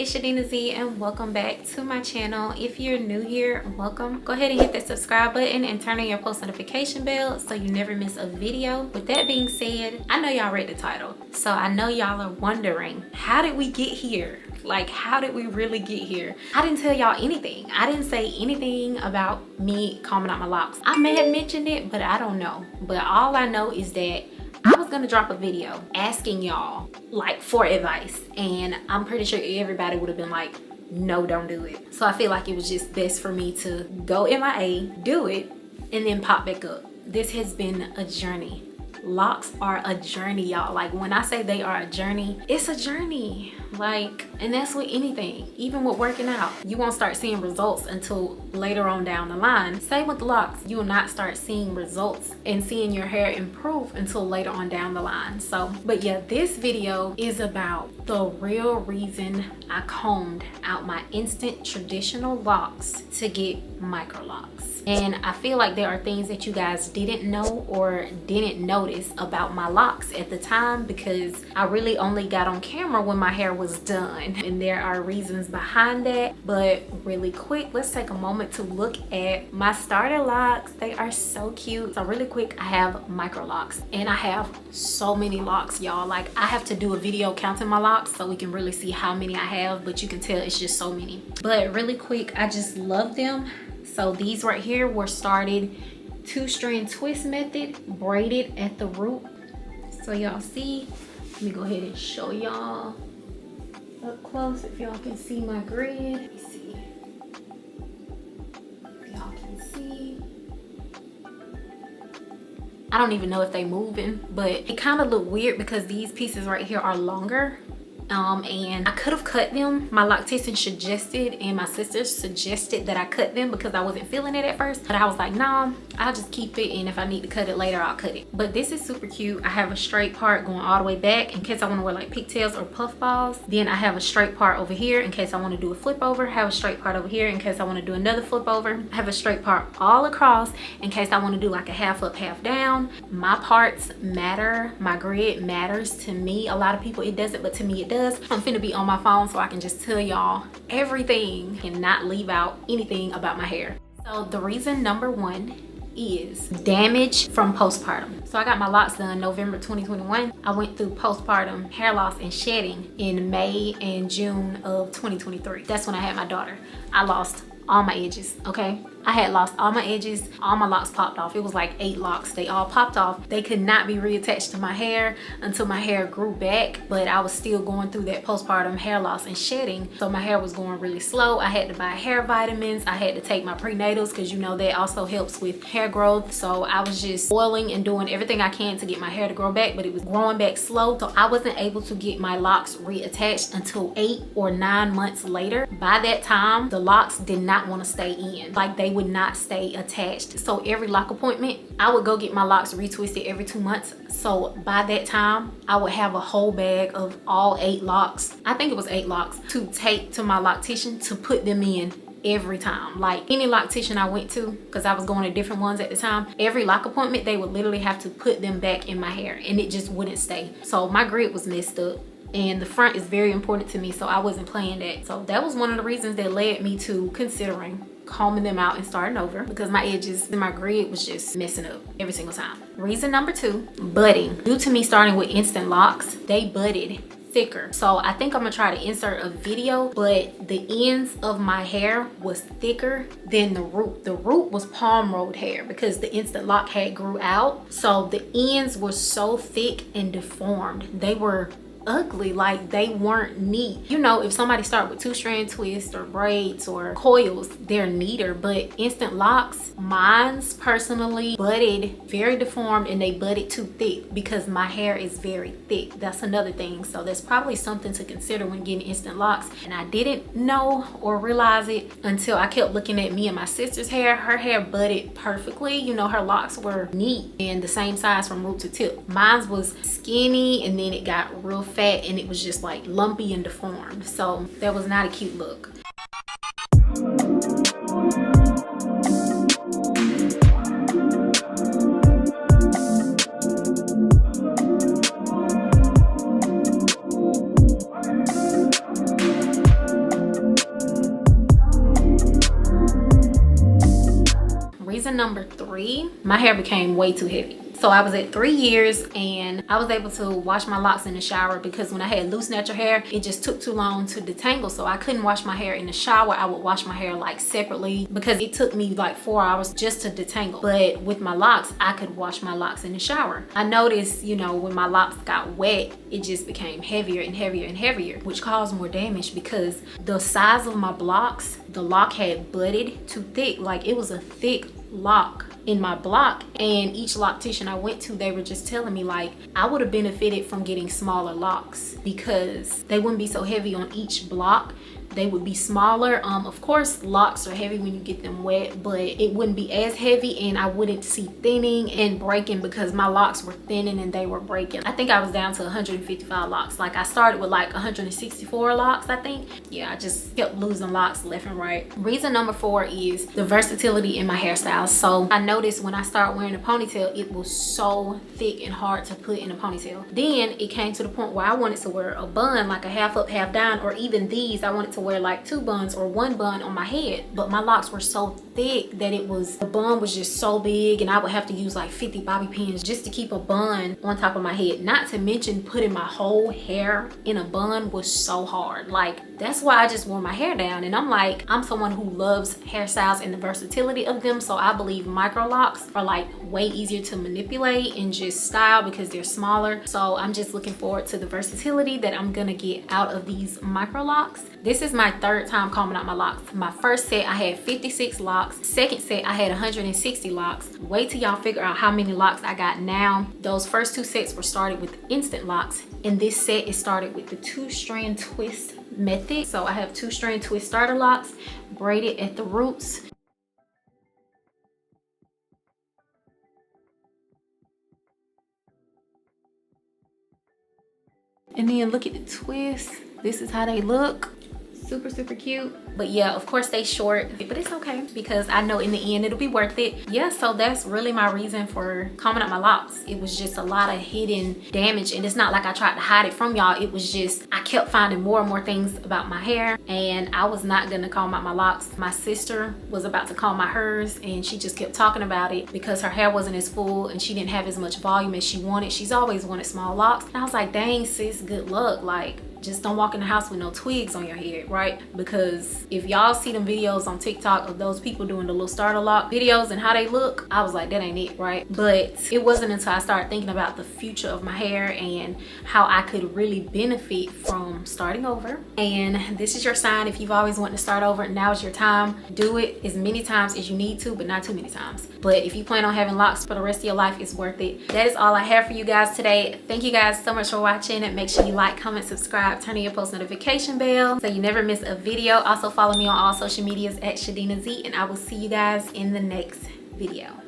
it's Sha-Deana Z and welcome back to my channel. If you're new here, welcome. Go ahead and hit that subscribe button and turn on your post notification bell so you never miss a video. With that being said, I know y'all read the title, so I know y'all are wondering, how did we get here? Like, how did we really get here? I didn't tell y'all anything. I didn't say anything about me combing out my locks. I may have mentioned it, but I don't know. But all I know is that I was gonna drop a video asking y'all like for advice, and I'm pretty sure everybody would have been like, no, don't do it. So I feel like it was just best for me to go MIA, do it, and then pop back up. This has been a journey. Locks are a journey, y'all. Like, when I say they are a journey, it's a journey. Like, and that's with anything, even with working out. You won't start seeing results until later on down the line. Same with the locks. You will not start seeing results and seeing your hair improve until later on down the line. So, but yeah, this video is about the real reason I combed out my instant traditional locks to get micro locks. And I feel like there are things that you guys didn't know or didn't notice about my locks at the time, because I really only got on camera when my hair was done. And there are reasons behind that. But really quick, let's take a moment to look at my starter locks. They are so cute. So really quick, I have micro locks. And I have so many locks, y'all. Like, I have to do a video counting my locks so we can really see how many I have. But you can tell it's just so many. But really quick, I just love them. So these right here were started 2-strand twist method, braided at the root. So y'all see, let me go ahead and show y'all up close if y'all can see my grid. Let me see if y'all can see. I don't even know if they moving, but it kind of look weird because these pieces right here are longer. And I could have cut them. My loctician suggested and my sisters suggested that I cut them because I wasn't feeling it at first, but I was like, nah, I'll just keep it, and if I need to cut it later, I'll cut it. But this is super cute. I have a straight part going all the way back in case I want to wear like pigtails or puff balls. Then I have a straight part over here in case I want to do a flip over. I have a straight part over here in case I want to do another flip over. I have a straight part all across in case I want to do like a half up, half down. My parts matter. My grid matters to me. A lot of people it doesn't, but to me it does. I'm finna be on my phone so I can just tell y'all everything and not leave out anything about my hair. So the reason number one is damage from postpartum. So I got my locks done November 2021. I went through postpartum hair loss and shedding in May and June of 2023. That's when I had my daughter. I lost all my edges, okay? I had lost all my edges, all my locks popped off. It was like 8 locks. They all popped off. They could not be reattached to my hair until my hair grew back, but I was still going through that postpartum hair loss and shedding. So my hair was going really slow. I had to buy hair vitamins. I had to take my prenatals because you know that also helps with hair growth. So I was just oiling and doing everything I can to get my hair to grow back, but it was growing back slow. So I wasn't able to get my locks reattached until 8 or 9 months later. By that time, the locks did not want to stay in. Like, they would not stay attached. So every lock appointment, I would go get my locks retwisted every 2 months. So by that time, I would have a whole bag of all 8 locks. I think it was 8 locks to take to my loctician to put them in every time. Like, any loctician I went to, because I was going to different ones at the time, every lock appointment, they would literally have to put them back in my hair and it just wouldn't stay. So my grid was messed up. And the front is very important to me, so I wasn't playing that. So that was one of the reasons that led me to considering combing them out and starting over, because my edges and my grid was just messing up every single time. Reason number 2, budding. Due to me starting with instant locks, they budded thicker. So I think I'm gonna try to insert a video, but the ends of my hair was thicker than the root. The root was palm rolled hair because the instant lock had grew out. So the ends were so thick and deformed. They were ugly, like they weren't neat. You know, if somebody start with 2-strand twists or braids or coils, they're neater, but instant locks, mine's personally budded very deformed and they budded too thick because my hair is very thick. That's another thing. So that's probably something to consider when getting instant locks. And I didn't know or realize it until I kept looking at me and my sister's hair. Her hair budded perfectly. You know, her locks were neat and the same size from root to tip. Mine's was skinny and then it got real fat and it was just like lumpy and deformed. So that was not a cute look. reason number 3, my hair became way too heavy. So I was at 3 years and I was able to wash my locks in the shower because when I had loose natural hair, it just took too long to detangle. So I couldn't wash my hair in the shower. I would wash my hair like separately because it took me like 4 hours just to detangle. But with my locks, I could wash my locks in the shower. I noticed, you know, when my locks got wet, it just became heavier and heavier and heavier, which caused more damage because the size of my blocks, the lock had budded too thick. Like it was a thick lock in my block, and each loctician I went to, they were just telling me like I would have benefited from getting smaller locks because they wouldn't be so heavy on each block. They would be smaller. Of course locks are heavy when you get them wet, but it wouldn't be as heavy and I wouldn't see thinning and breaking because my locks were thinning and they were breaking. I think I was down to 155 locks. Like I started with like 164 locks, I think. Yeah, I just kept losing locks left and right. Reason number 4 is the versatility in my hairstyles. So I noticed when I started wearing a ponytail, it was so thick and hard to put in a ponytail. Then it came to the point where I wanted to wear a bun, like a half up, half down, or even these, I wanted to wear like 2 buns or 1 bun on my head, but my locks were so thick that the bun was just so big and I would have to use like 50 bobby pins just to keep a bun on top of my head. Not to mention putting my whole hair in a bun was so hard. Like that's why I just wore my hair down, and I'm like, I'm someone who loves hairstyles and the versatility of them, so I believe micro locks are like way easier to manipulate and just style because they're smaller. So I'm just looking forward to the versatility that I'm gonna get out of these micro locks. This is my 3rd time combing out my locks. My first set I had 56 locks. Second set I had 160 locks. Wait till y'all figure out how many locks I got now. Those first 2 sets were started with instant locks, and this set is started with the 2-strand twist method. So I have 2-strand twist starter locks braided at the roots. And then look at the twist. This is how they look. Super, super cute. But yeah, of course they short, but it's okay because I know in the end it'll be worth it. Yeah, so that's really my reason for combing out my locks. It was just a lot of hidden damage, and it's not like I tried to hide it from y'all. It was just I kept finding more and more things about my hair, and I was not gonna comb out my locks. My sister was about to comb out hers, and she just kept talking about it because her hair wasn't as full and she didn't have as much volume as she wanted. She's always wanted small locks, and I was like, dang sis, good luck. Like, just don't walk in the house with no twigs on your head, right? Because if y'all see them videos on TikTok of those people doing the little starter lock videos and how they look, I was like, that ain't it, right? But it wasn't until I started thinking about the future of my hair and how I could really benefit from starting over. And this is your sign. If you've always wanted to start over, now is your time. Do it as many times as you need to, but not too many times. But if you plan on having locks for the rest of your life, it's worth it. That is all I have for you guys today. Thank you guys so much for watching, and make sure you like, comment, subscribe, turn on your post notification bell so you never miss a video. Also follow me on all social medias at Sha-Deana Z, and I will see you guys in the next video.